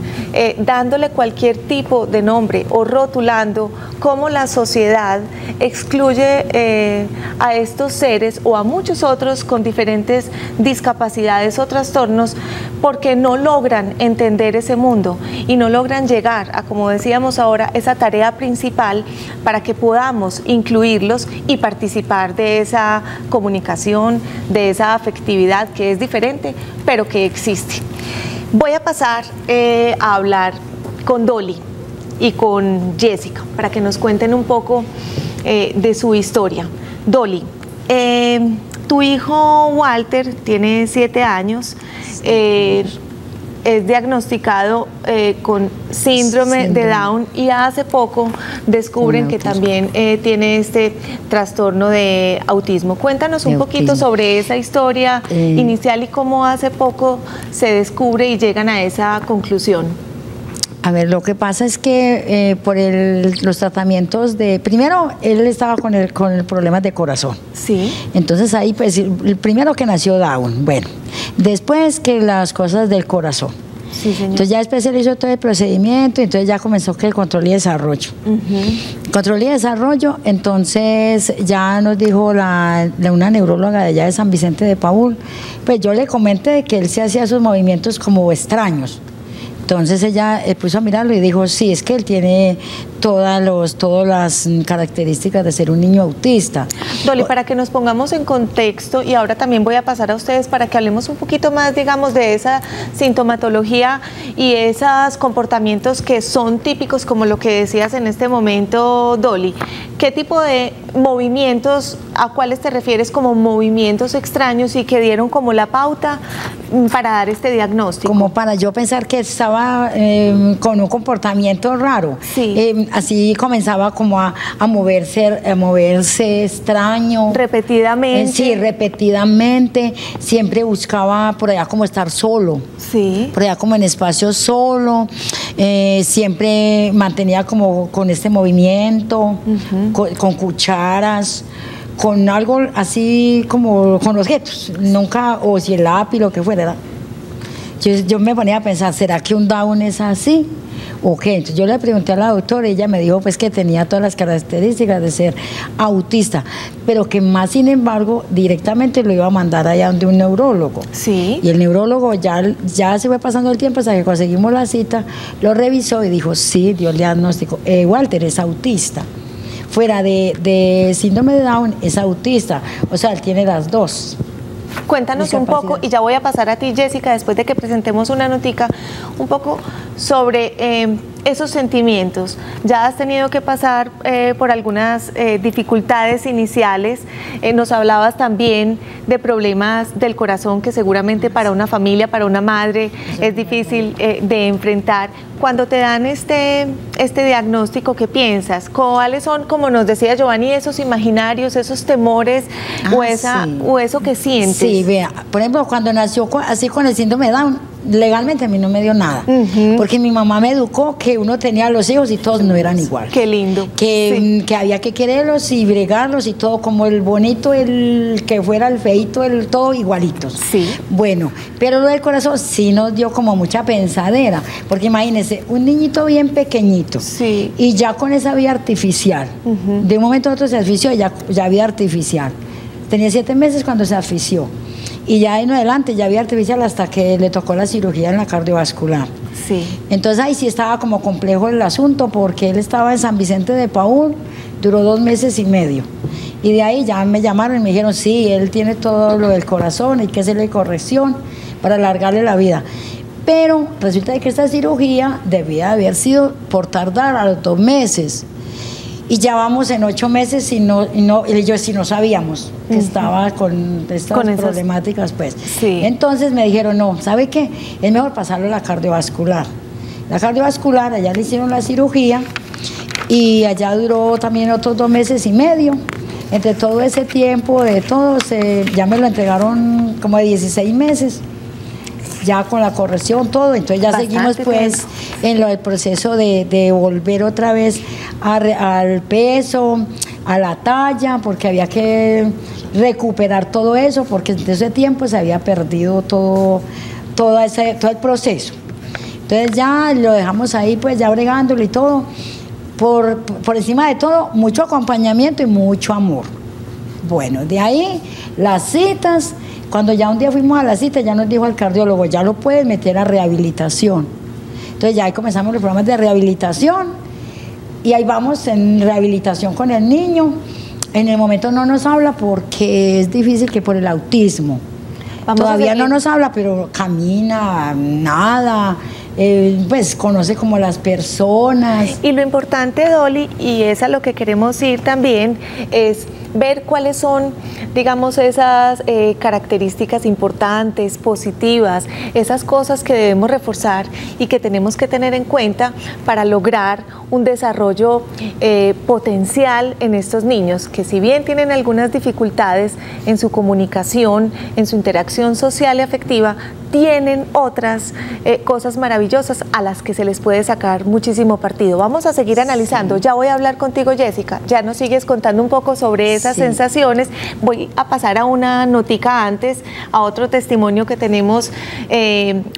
dándole cualquier tipo de nombre o rotulando cómo la sociedad excluye a estos seres o a muchos otros con diferentes discapacidades o trastornos porque no logran entender ese mundo y no logran llegar a, como decíamos ahora, esa tarea principal para que podamos incluirlos y participar de esa comunicación, de esa afectividad que es diferente, pero que existe. Voy a pasar a hablar con Dolly y con Jessica para que nos cuenten un poco de su historia. Dolly, tu hijo Walter tiene 7 años, es diagnosticado con síndrome de Down y hace poco descubren que también tiene este trastorno de autismo. Cuéntanos un poquito sobre esa historia inicial y cómo hace poco se descubre y llegan a esa conclusión. A ver, lo que pasa es que por los tratamientos primero él estaba con el problema de corazón. Sí. Entonces ahí pues el primero que nació Down, bueno, después que las cosas del corazón. Sí, señor. Entonces ya después se le hizo todo el procedimiento, entonces ya comenzó que el control y desarrollo. Control y desarrollo, entonces ya nos dijo una neuróloga de allá de San Vicente de Paúl, pues yo le comenté que él se hacía sus movimientos como extraños. Entonces ella puso a mirarlo y dijo, sí, es que él tiene todas las características de ser un niño autista. Dolly, para que nos pongamos en contexto, y ahora también voy a pasar a ustedes para que hablemos un poquito más, digamos, de esa sintomatología y esos comportamientos que son típicos, como lo que decías en este momento, Dolly. ¿Qué tipo de movimientos, a cuáles te refieres como movimientos extraños y que dieron como la pauta para dar este diagnóstico? Como para yo pensar que estaba con un comportamiento raro. Sí. Así comenzaba como a moverse extraño. Repetidamente. Sí, repetidamente. Siempre buscaba por allá como estar solo. Sí. Por allá como en espacio solo. Siempre mantenía como con este movimiento, con cucharas, con algo así como con objetos. Nunca, o si el lápiz, lo que fuera. Yo me ponía a pensar, ¿será que un Down es así? ¿O qué? Entonces yo le pregunté a la doctora y ella me dijo pues que tenía todas las características de ser autista, pero que más sin embargo directamente lo iba a mandar allá donde un neurólogo. Sí. Y el neurólogo ya se fue pasando el tiempo hasta que conseguimos la cita, lo revisó y dijo, sí, dio el diagnóstico, Walter es autista. Fuera de síndrome de Down es autista, o sea, él tiene las dos. Cuéntanos un poco, y ya voy a pasar a ti, Jessica, después de que presentemos una notica, un poco sobre esos sentimientos. Ya has tenido que pasar por algunas dificultades iniciales, nos hablabas también de problemas del corazón que seguramente para una familia, para una madre es difícil de enfrentar. Cuando te dan este diagnóstico, ¿qué piensas? ¿Cuáles son, como nos decía Giovanni, esos imaginarios, esos temores o eso que sientes? Sí, vea, por ejemplo, cuando nació así con el síndrome de Down, legalmente a mí no me dio nada, porque mi mamá me educó que uno tenía los hijos y todos no eran iguales. Qué lindo. Que había que quererlos y bregarlos y todo, como el bonito, el que fuera el feito, el todo igualitos. Sí. Bueno, pero lo del corazón sí nos dio como mucha pensadera, porque imagínense, un niñito bien pequeñito, sí, y ya con esa vía artificial, de un momento a otro se asfixió, ya vía artificial. Tenía 7 meses cuando se asfixió. Y ya en adelante ya vía artificial hasta que le tocó la cirugía en la cardiovascular. Sí. Entonces ahí sí estaba como complejo el asunto porque él estaba en San Vicente de Paúl, duró 2 meses y medio. Y de ahí ya me llamaron y me dijeron, sí, él tiene todo lo del corazón, hay que hacerle corrección para alargarle la vida. Pero resulta que esta cirugía debía haber sido por tardar a los 2 meses. y ya vamos en 8 meses y yo sí no sabíamos que estaba con estas problemáticas, pues. Sí. Entonces me dijeron, no, ¿sabe qué? Es mejor pasarlo a la cardiovascular. La cardiovascular, allá le hicieron la cirugía y allá duró también otros 2 meses y medio. Entre todo ese tiempo, ya me lo entregaron como de 16 meses. Ya con la corrección, todo, entonces ya seguimos pues en el proceso de volver otra vez al peso, a la talla, porque había que recuperar todo eso, porque en ese tiempo se había perdido todo el proceso. Entonces ya lo dejamos ahí pues ya bregándolo y todo, por encima de todo, mucho acompañamiento y mucho amor. Bueno, de ahí las citas. Cuando ya un día fuimos a la cita, ya nos dijo el cardiólogo, ya lo puedes meter a rehabilitación. Entonces ya ahí comenzamos los programas de rehabilitación y ahí vamos en rehabilitación con el niño. En el momento no nos habla porque es difícil, que por el autismo. Todavía no nos habla, pero camina, nada, pues conoce como las personas. Y lo importante, Dolly, y es a lo que queremos ir también, es ver cuáles son, digamos, esas características importantes, positivas, esas cosas que debemos reforzar y que tenemos que tener en cuenta para lograr un desarrollo potencial en estos niños, que si bien tienen algunas dificultades en su comunicación, en su interacción social y afectiva, tienen otras cosas maravillosas a las que se les puede sacar muchísimo partido. Vamos a seguir analizando. Ya voy a hablar contigo, Jessica. Ya nos sigues contando un poco sobre esas sensaciones. Voy a pasar a una notica antes, a otro testimonio que tenemos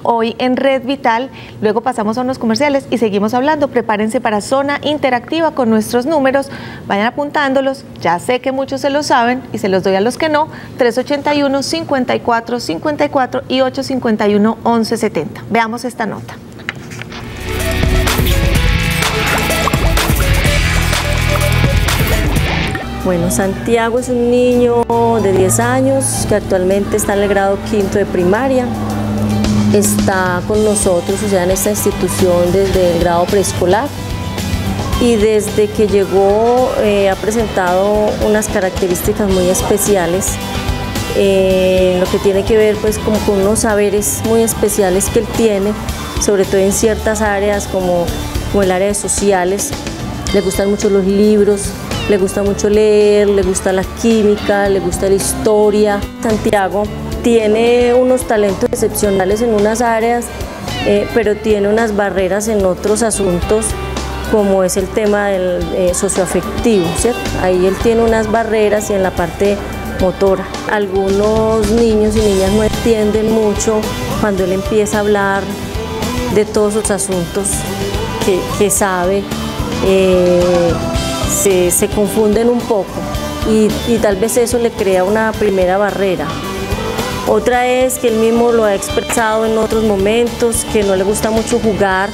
hoy en Red Vital. Luego pasamos a unos comerciales y seguimos hablando. Prepárense para zona interactiva con nuestros números. Vayan apuntándolos. Ya sé que muchos se los saben y se los doy a los que no. 381-54-54 y 851-1170. Veamos esta nota. Bueno, Santiago es un niño de 10 años que actualmente está en el grado 5º de primaria. Está con nosotros, o sea, en esta institución desde el grado preescolar. Y desde que llegó ha presentado unas características muy especiales. Lo que tiene que ver pues como con unos saberes muy especiales que él tiene, sobre todo en ciertas áreas como el área de sociales. Le gustan mucho los libros, le gusta mucho leer, le gusta la química, le gusta la historia. Santiago tiene unos talentos excepcionales en unas áreas, pero tiene unas barreras en otros asuntos, como es el tema del socioafectivo, ¿cierto? Ahí él tiene unas barreras y en la parte motora. Algunos niños y niñas no entienden mucho cuando él empieza a hablar de todos los asuntos que sabe, se confunden un poco y tal vez eso le crea una primera barrera. Otra es que él mismo lo ha expresado en otros momentos, que no le gusta mucho jugar,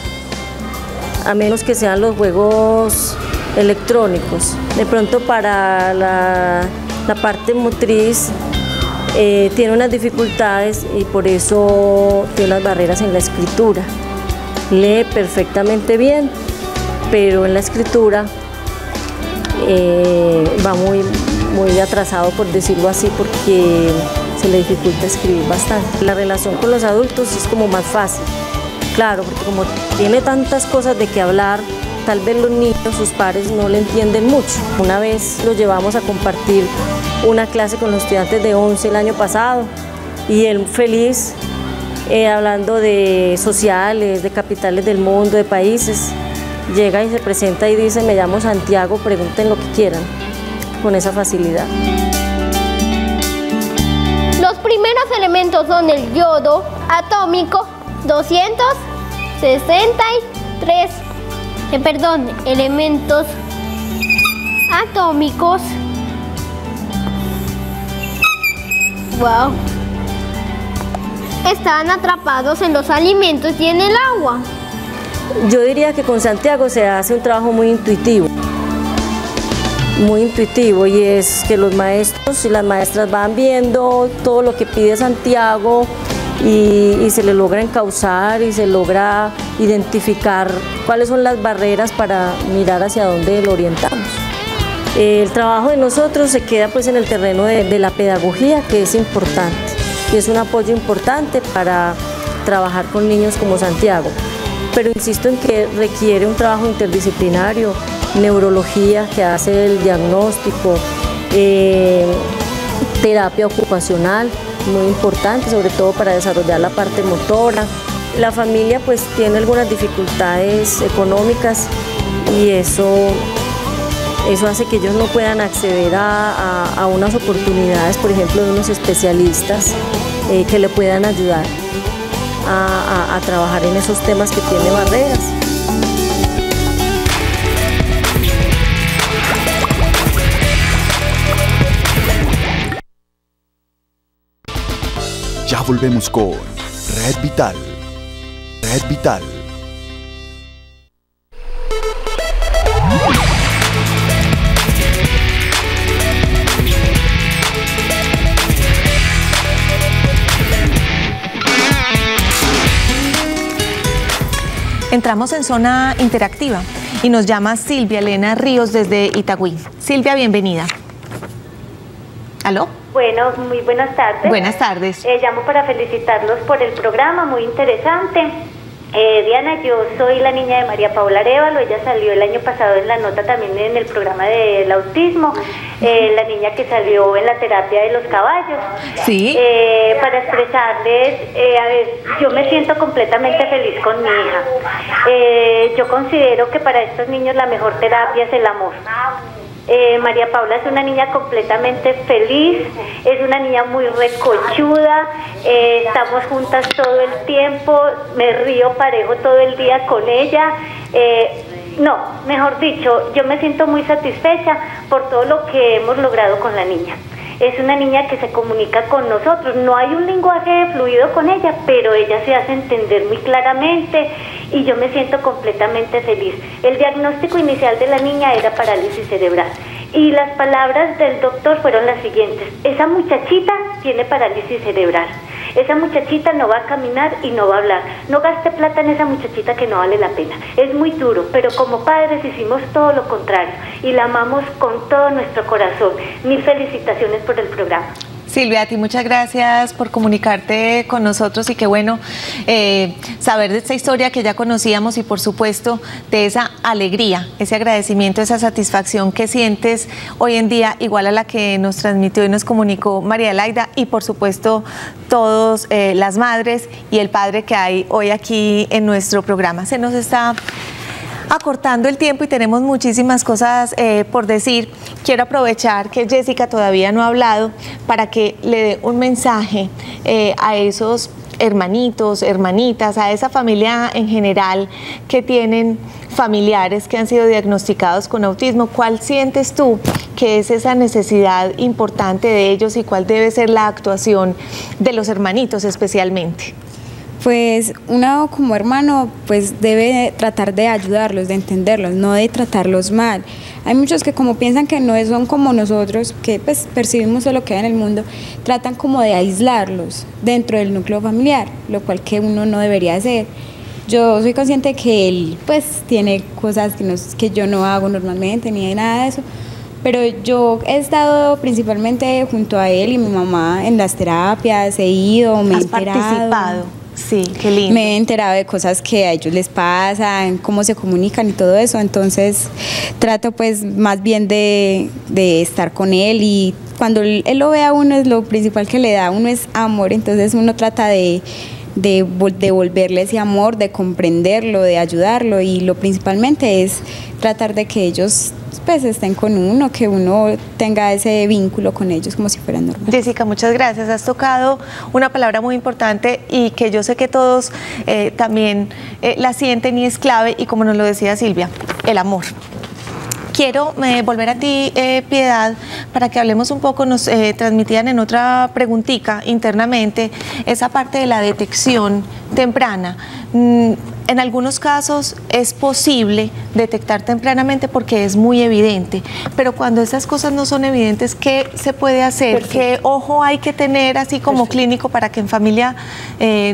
a menos que sean los juegos electrónicos. De pronto para la parte motriz tiene unas dificultades y por eso tiene unas barreras en la escritura. Lee perfectamente bien, pero en la escritura va muy atrasado, por decirlo así, porque se le dificulta escribir bastante. La relación con los adultos es como más fácil, claro, porque como tiene tantas cosas de qué hablar, tal vez los niños, sus padres, no le entienden mucho. Una vez lo llevamos a compartir una clase con los estudiantes de 11 el año pasado y él feliz, hablando de sociales, de capitales del mundo, de países, llega y se presenta y dice: me llamo Santiago, pregunten lo que quieran, con esa facilidad. Los primeros elementos son el yodo atómico 263, elementos atómicos, wow, están atrapados en los alimentos y en el agua. Yo diría que con Santiago se hace un trabajo muy intuitivo, y es que los maestros y las maestras van viendo todo lo que pide Santiago y se le logra encauzar y se logra identificar cuáles son las barreras para mirar hacia dónde lo orientamos. El trabajo de nosotros se queda pues en el terreno de la pedagogía, que es importante y es un apoyo importante para trabajar con niños como Santiago, pero insisto en que requiere un trabajo interdisciplinario, neurología que hace el diagnóstico, terapia ocupacional, muy importante, sobre todo para desarrollar la parte motora. La familia pues tiene algunas dificultades económicas y eso hace que ellos no puedan acceder a unas oportunidades, por ejemplo, de unos especialistas que le puedan ayudar a trabajar en esos temas que tiene barreras. Ya volvemos con Red Vital. Red Vital. Entramos en zona interactiva y nos llama Silvia Elena Ríos desde Itagüí. Silvia, bienvenida. ¿Aló? Bueno, muy buenas tardes. Buenas tardes. Llamo para felicitarlos por el programa, muy interesante. Diana, yo soy la niña de María Paula Arévalo, ella salió el año pasado en la nota también en el programa del autismo, la niña que salió en la terapia de los caballos. Sí. Para expresarles, a ver, yo me siento completamente feliz con mi hija. Yo considero que para estos niños la mejor terapia es el amor. María Paula es una niña completamente feliz, es una niña muy recochuda, estamos juntas todo el tiempo, me río parejo todo el día con ella. No, mejor dicho, yo me siento muy satisfecha por todo lo que hemos logrado con la niña. Es una niña que se comunica con nosotros, no hay un lenguaje fluido con ella, pero ella se hace entender muy claramente y yo me siento completamente feliz. El diagnóstico inicial de la niña era parálisis cerebral y las palabras del doctor fueron las siguientes: esa muchachita tiene parálisis cerebral, esa muchachita no va a caminar y no va a hablar, no gaste plata en esa muchachita que no vale la pena. Es muy duro, pero como padres hicimos todo lo contrario y la amamos con todo nuestro corazón. Mil felicitaciones por el programa. Silvia, a ti muchas gracias por comunicarte con nosotros y qué bueno saber de esta historia que ya conocíamos y por supuesto de esa alegría, ese agradecimiento, esa satisfacción que sientes hoy en día, igual a la que nos transmitió y nos comunicó María Laida y por supuesto todas las madres y el padre que hay hoy aquí en nuestro programa. Se nos está acortando el tiempo y tenemos muchísimas cosas por decir. Quiero aprovechar que Jessica todavía no ha hablado para que le dé un mensaje a esos hermanitos, hermanitas, a esa familia en general que tienen familiares que han sido diagnosticados con autismo. ¿Cuál sientes tú que es esa necesidad importante de ellos y cuál debe ser la actuación de los hermanitos especialmente? Pues uno como hermano pues debe tratar de ayudarlos, de entenderlos, no de tratarlos mal. Hay muchos que como piensan que no son como nosotros, que pues percibimos lo que hay en el mundo, tratan como de aislarlos dentro del núcleo familiar, lo cual que uno no debería hacer. Yo soy consciente que él pues tiene cosas que yo no hago normalmente, ni nada de eso, pero yo he estado principalmente junto a él y mi mamá en las terapias, he ido, me he enterado. ¿Has participado? Sí, qué lindo. Me he enterado de cosas que a ellos les pasan, cómo se comunican y todo eso, entonces trato pues más bien de estar con él y cuando él lo ve a uno es lo principal que le da a uno es amor, entonces uno trata de devolverle ese amor, de comprenderlo, de ayudarlo y lo principalmente es tratar de que ellos pues estén con uno, que uno tenga ese vínculo con ellos como si fueran normales. Jessica, muchas gracias. Has tocado una palabra muy importante y que yo sé que todos también la sienten y es clave y como nos lo decía Silvia, el amor. Quiero volver a ti, Piedad, para que hablemos un poco, nos transmitían en otra preguntita internamente, esa parte de la detección temprana. En algunos casos es posible detectar tempranamente porque es muy evidente, pero cuando esas cosas no son evidentes, ¿qué se puede hacer? Perfecto. ¿Qué ojo hay que tener así como Perfecto. Clínico para que en familia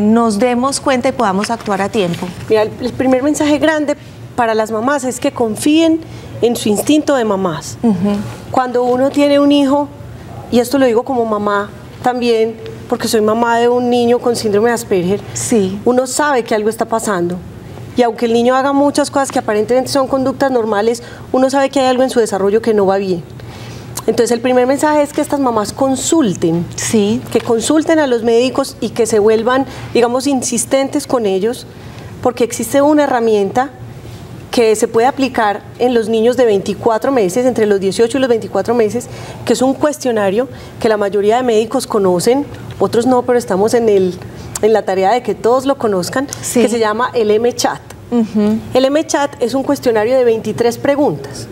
nos demos cuenta y podamos actuar a tiempo? Mira, el primer mensaje grande para las mamás es que confíen en su instinto de mamás. Cuando uno tiene un hijo, y esto lo digo como mamá también, porque soy mamá de un niño con síndrome de Asperger, uno sabe que algo está pasando. Y aunque el niño haga muchas cosas que aparentemente son conductas normales, uno sabe que hay algo en su desarrollo que no va bien. Entonces el primer mensaje es que estas mamás consulten, que consulten a los médicos y que se vuelvan, digamos, insistentes con ellos, porque existe una herramienta que se puede aplicar en los niños de 24 meses, entre los 18 y los 24 meses, que es un cuestionario que la mayoría de médicos conocen, otros no, pero estamos en la tarea de que todos lo conozcan, que se llama el M-Chat. El M-Chat es un cuestionario de 23 preguntas,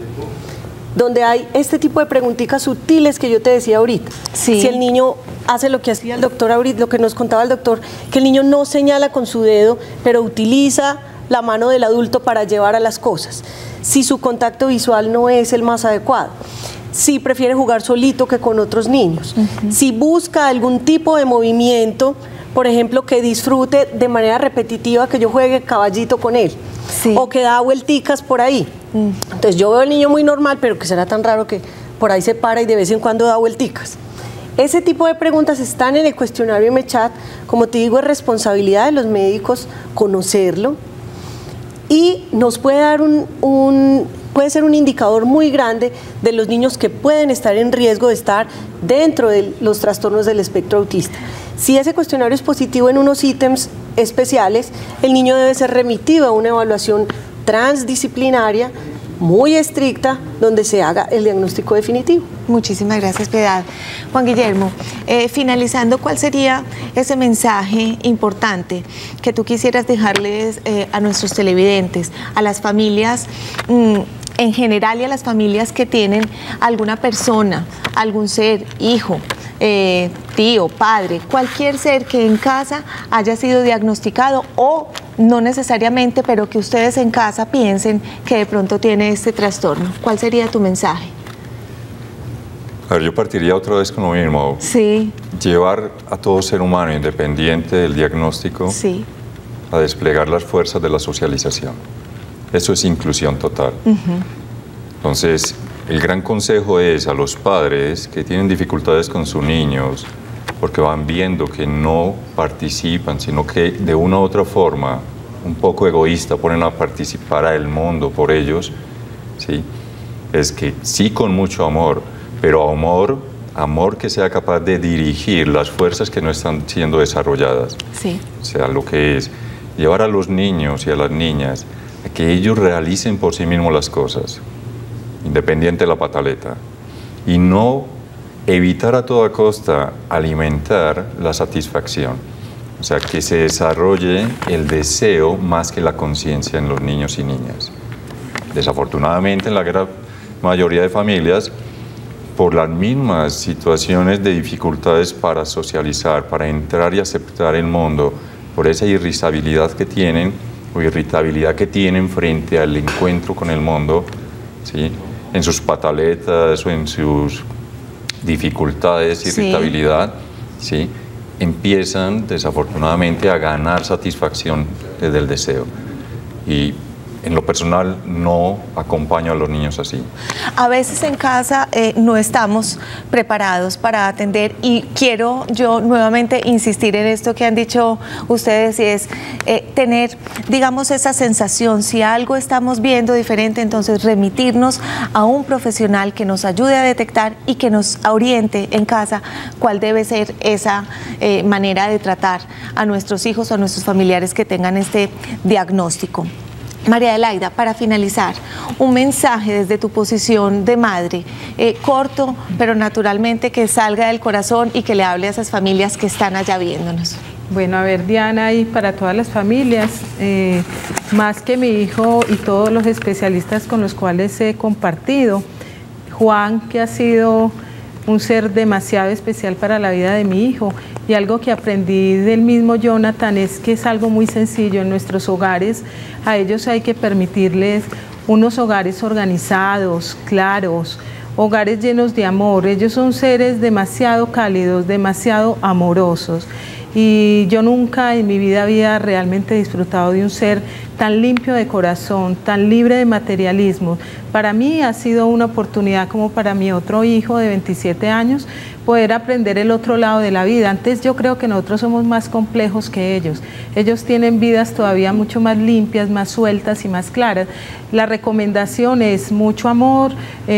donde hay este tipo de preguntitas sutiles que yo te decía ahorita. Si el niño hace lo que hacía el doctor ahorita, lo que nos contaba el doctor, que el niño no señala con su dedo, pero utiliza la mano del adulto para llevar a las cosas. Si su contacto visual no es el más adecuado. Si prefiere jugar solito que con otros niños. Si busca algún tipo de movimiento, por ejemplo, que disfrute de manera repetitiva, que yo juegue caballito con él. O que da vuelticas por ahí. Entonces yo veo al niño muy normal, pero que será tan raro que por ahí se para y de vez en cuando da vuelticas. Ese tipo de preguntas están en el cuestionario M-Chat. Como te digo, es responsabilidad de los médicos conocerlo y nos puede dar puede ser un indicador muy grande de los niños que pueden estar en riesgo de estar dentro de los trastornos del espectro autista. Si ese cuestionario es positivo en unos ítems especiales, el niño debe ser remitido a una evaluación transdisciplinaria muy estricta, donde se haga el diagnóstico definitivo. Muchísimas gracias, Piedad. Juan Guillermo, finalizando, ¿cuál sería ese mensaje importante que tú quisieras dejarles a nuestros televidentes, a las familias en general y a las familias que tienen alguna persona, algún ser, hijo, tío, padre, cualquier ser que en casa haya sido diagnosticado o no necesariamente, pero que ustedes en casa piensen que de pronto tiene este trastorno? ¿Cuál sería tu mensaje? A ver, yo partiría otra vez con lo mismo. Llevar a todo ser humano, independiente del diagnóstico, a desplegar las fuerzas de la socialización. Eso es inclusión total. Entonces, el gran consejo es a los padres que tienen dificultades con sus niños, porque van viendo que no participan, sino que de una u otra forma, un poco egoísta, ponen a participar al mundo por ellos, es que sí con mucho amor, pero amor que sea capaz de dirigir las fuerzas que no están siendo desarrolladas. O sea, lo que es llevar a los niños y a las niñas a que ellos realicen por sí mismos las cosas, independiente de la pataleta, y no evitar a toda costa alimentar la satisfacción, o sea, que se desarrolle el deseo más que la conciencia en los niños y niñas. Desafortunadamente, en la gran mayoría de familias, por las mismas situaciones de dificultades para socializar, para entrar y aceptar el mundo, por esa irritabilidad que tienen frente al encuentro con el mundo, en sus pataletas o en sus dificultades, irritabilidad, empiezan desafortunadamente a ganar satisfacción desde el deseo. Y en lo personal no acompaño a los niños así. A veces en casa no estamos preparados para atender, y quiero yo nuevamente insistir en esto que han dicho ustedes, y es tener, digamos, esa sensación, si algo estamos viendo diferente, entonces remitirnos a un profesional que nos ayude a detectar y que nos oriente en casa cuál debe ser esa manera de tratar a nuestros hijos o a nuestros familiares que tengan este diagnóstico. María Adelaida, para finalizar, un mensaje desde tu posición de madre, corto, pero naturalmente que salga del corazón y que le hable a esas familias que están allá viéndonos. Bueno, a ver, Diana, y para todas las familias, más que mi hijo y todos los especialistas con los cuales he compartido, Juan, que ha sido un ser demasiado especial para la vida de mi hijo, y algo que aprendí del mismo Jonathan es que es algo muy sencillo en nuestros hogares. A ellos hay que permitirles unos hogares organizados, claros, hogares llenos de amor. Ellos son seres demasiado cálidos, demasiado amorosos, y yo nunca en mi vida había realmente disfrutado de un ser tan limpio de corazón, tan libre de materialismo. Para mí ha sido una oportunidad, como para mi otro hijo de 27 años, poder aprender el otro lado de la vida. Antes yo creo que nosotros somos más complejos que ellos. Ellos tienen vidas todavía mucho más limpias, más sueltas y más claras. La recomendación es mucho amor,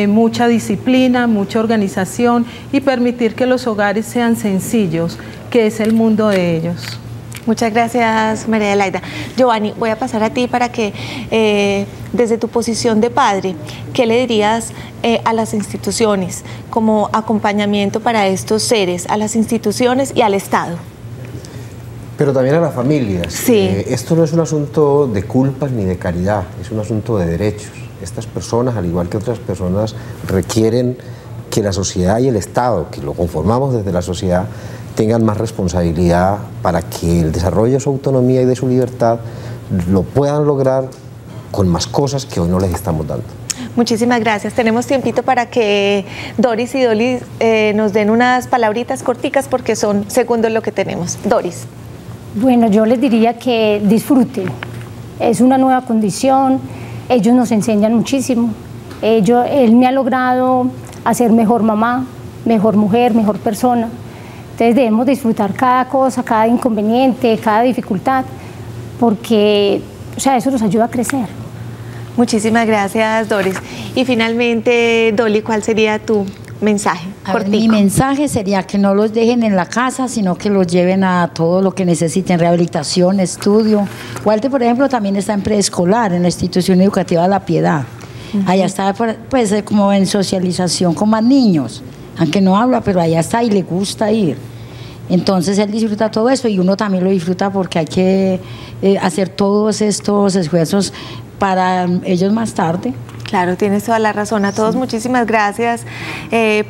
mucha disciplina, mucha organización y permitir que los hogares sean sencillos, que es el mundo de ellos. Muchas gracias, María Adelaida. Giovanni, voy a pasar a ti para que, desde tu posición de padre, ¿qué le dirías a las instituciones como acompañamiento para estos seres, a las instituciones y al Estado? Pero también a las familias. Sí. Esto no es un asunto de culpas ni de caridad, es un asunto de derechos. Estas personas, al igual que otras personas, requieren que la sociedad y el Estado, que lo conformamos desde la sociedad, tengan más responsabilidad para que el desarrollo de su autonomía y de su libertad lo puedan lograr con más cosas que hoy no les estamos dando. Muchísimas gracias. Tenemos tiempito para que Doris y Dolly nos den unas palabritas corticas porque son segundos lo que tenemos. Doris. Bueno, yo les diría que disfruten. Es una nueva condición, ellos nos enseñan muchísimo. Él me ha logrado hacer mejor mamá, mejor mujer, mejor persona. Entonces debemos disfrutar cada cosa, cada inconveniente, cada dificultad, porque eso nos ayuda a crecer. Muchísimas gracias, Doris. Y finalmente, Dolly, ¿cuál sería tu mensaje? Mi mensaje sería que no los dejen en la casa, sino que los lleven a todo lo que necesiten, rehabilitación, estudio. Walter, por ejemplo, también está en preescolar, en la institución educativa La Piedad. Allá está, pues, como en socialización con más niños. Aunque no habla, pero allá está y le gusta ir. Entonces él disfruta todo eso y uno también lo disfruta porque hay que hacer todos estos esfuerzos para ellos más tarde. Claro, tienes toda la razón. A todos, muchísimas gracias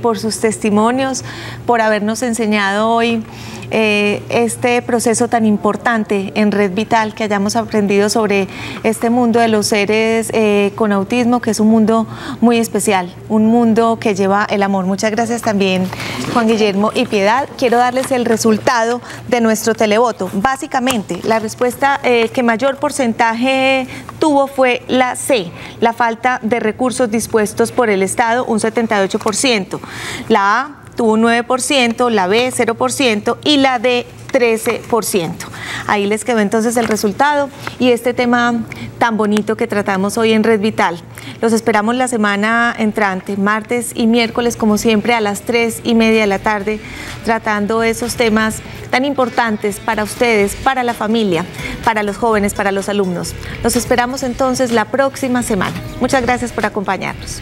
por sus testimonios, por habernos enseñado hoy este proceso tan importante en Red Vital, que hayamos aprendido sobre este mundo de los seres con autismo, que es un mundo muy especial, un mundo que lleva el amor. Muchas gracias también, Juan Guillermo y Piedad. Quiero darles el resultado de nuestro televoto. Básicamente, la respuesta que mayor porcentaje tuvo fue la C, la falta de recursos dispuestos por el Estado, un 78%. La A tuvo un 9%, la B 0% y la D 13%. Ahí les quedó entonces el resultado y este tema tan bonito que tratamos hoy en Red Vital. Los esperamos la semana entrante, martes y miércoles, como siempre, a las 3:30 de la tarde, tratando esos temas tan importantes para ustedes, para la familia, para los jóvenes, para los alumnos. Los esperamos entonces la próxima semana. Muchas gracias por acompañarnos.